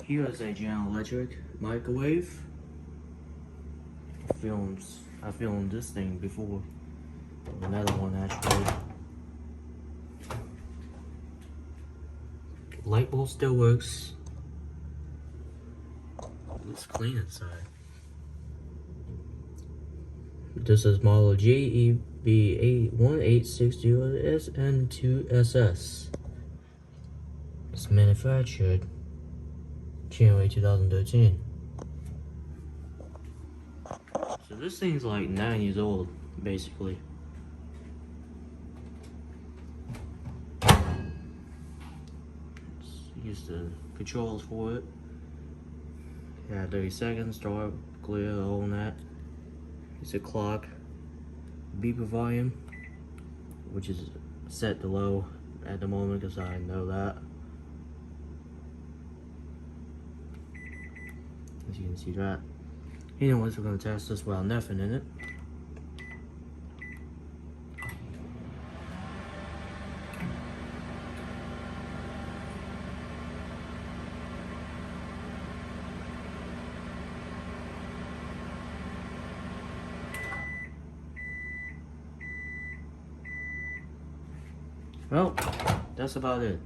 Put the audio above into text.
Here is a General Electric microwave. I filmed this thing before. Another one actually. Light bulb still works. Looks clean inside. This is model JEB1860SM2SS. It's manufactured January 2013. So this thing's like 9 years old, basically. Use the controls for it. Yeah, 30 seconds, start, clear, all that. It's a clock, beeper volume, which is set to low at the moment because I know that. As you can see that. Anyways, we're gonna test this without nothing in it. Well, that's about it.